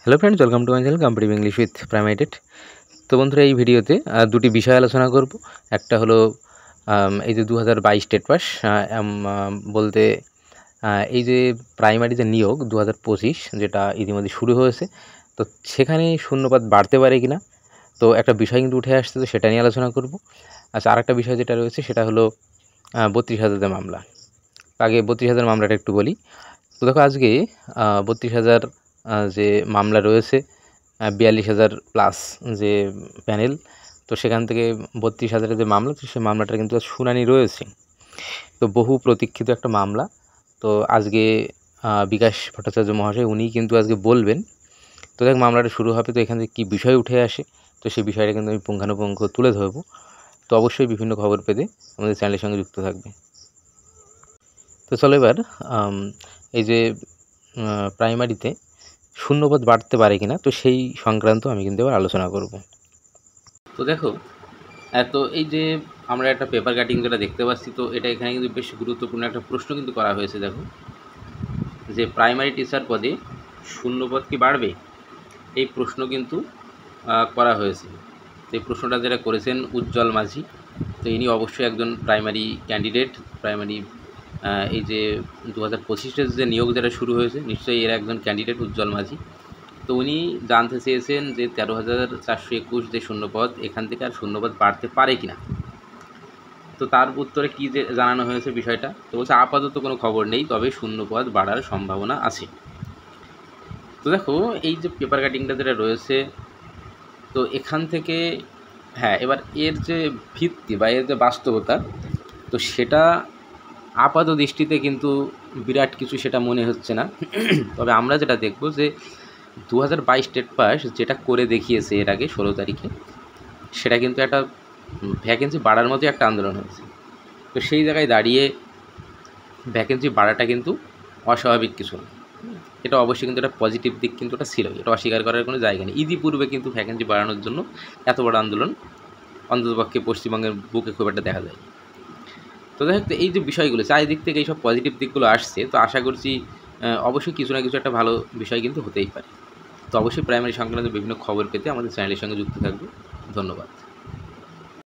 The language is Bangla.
Hello friends, welcome to my channel competitive English with Primaited. তো বন্ধুরা, এই ভিডিওতে দুটি বিষয় আলোচনা করব। একটা হলো এই যে 2022 স্টেট পাস বলতে এই যে প্রাইমারি যে নিয়োগ 2025 যেটা ইতিমধ্যে শুরু হয়েছে, তো সেখানে শূন্যপাত বাড়তে পারে কিনা, তো একটা বিষয় কিন্তু উঠে আসছে, তো সেটা নিয়ে আলোচনা করব। আচ্ছা, আরেকটা বিষয় যেটা রয়েছে সেটা হলো 32,000 মামলা। আগে 32,000 মামলাটা একটু বলি। তো দেখো, আজকে 32,000 যে মামলা রয়েছে, 42,000 প্লাস যে প্যানেল, তো সেখান থেকে 32,000 যে মামলা, তো সেই মামলাটার কিন্তু শুনানি রয়েছে। তো বহু প্রতীক্ষিত একটা মামলা। তো আজকে বিকাশ ভট্টাচার্য মহাশয় উনিই কিন্তু আজকে বলবেন। তো দেখ, মামলাটা শুরু হবে, তো এখান থেকে কী বিষয় উঠে আসে, তো সেই বিষয়টা কিন্তু আমি পুঙ্খানুপুঙ্খ তুলে ধরবো। তো অবশ্যই বিভিন্ন খবর পেতে আমাদের চ্যানেলের সঙ্গে যুক্ত থাকবে। তো চলো এবার এই যে প্রাইমারিতে শূন্যপদ বাড়তে পারে কিনা, তো সেই সংক্রান্ত আমি কিন্তু এবার আলোচনা করব। তো দেখো, তো এই যে আমরা একটা পেপার কাটিং যেটা দেখতে পাচ্ছি, তো এটা এখানে কিন্তু বেশ গুরুত্বপূর্ণ একটা প্রশ্ন কিন্তু করা হয়েছে। দেখো, যে প্রাইমারি টিচার পদে শূন্যপদ কি বাড়বে, এই প্রশ্ন কিন্তু করা হয়েছে। তো এই প্রশ্নটা যেটা করেছেন উজ্জ্বল মাঝি, তো ইনি অবশ্যই একজন প্রাইমারি ক্যান্ডিডেট। প্রাইমারি এই যে 2025-এর যে নিয়োগ যেটা শুরু হয়েছে, নিশ্চয়ই এর একজন ক্যান্ডিডেট উজ্জ্বল মাঝি। তো উনি জানতে চেয়েছেন যে 13,421 যে শূন্যপদ, এখান থেকে আর শূন্যপদ বাড়তে পারে কিনা। তো তার উত্তরে কী যে জানানো হয়েছে বিষয়টা, তো বলছে আপাতত কোনো খবর নেই, তবে শূন্যপদ বাড়ার সম্ভাবনা আছে। তো দেখো, এই যে পেপার কাটিংটা যেটা রয়েছে, তো এখান থেকে হ্যাঁ, এবার এর যে ভিত্তি বা এর যে বাস্তবতা, তো সেটা আপাত দৃষ্টিতে কিন্তু বিরাট কিছু সেটা মনে হচ্ছে না। তবে আমরা যেটা দেখব যে 2022 স্টেট পাস যেটা করে দেখিয়েছে এর আগে 16 তারিখে, সেটা কিন্তু একটা ভ্যাকেন্সি বাড়ার মতো একটা আন্দোলন হয়েছে। তো সেই জায়গায় দাঁড়িয়ে ভ্যাকেন্সি বাড়াটা কিন্তু অস্বাভাবিক কিছু না। এটা অবশ্যই কিন্তু একটা পজিটিভ দিক কিন্তু এটা ছিল, এটা অস্বীকার করার কোনো জায়গা নেই। ইতিপূর্বে কিন্তু ভ্যাকেন্সি বাড়ানোর জন্য এত বড় আন্দোলন অন্ততপক্ষে পশ্চিমবঙ্গের বুকে খুব একটা দেখা যায়। তো দেখ, এই যে বিষয়গুলো চারিদিক থেকে এইসব পজিটিভ দিকগুলো আসছে, তো আশা করছি অবশ্যই কিছু না কিছু একটা ভালো বিষয় কিন্তু হতেই পারে। তো অবশ্যই প্রাইমারি সংক্রান্ত বিভিন্ন খবর পেতে আমাদের চ্যানেলের সঙ্গে যুক্ত থাকবে। ধন্যবাদ।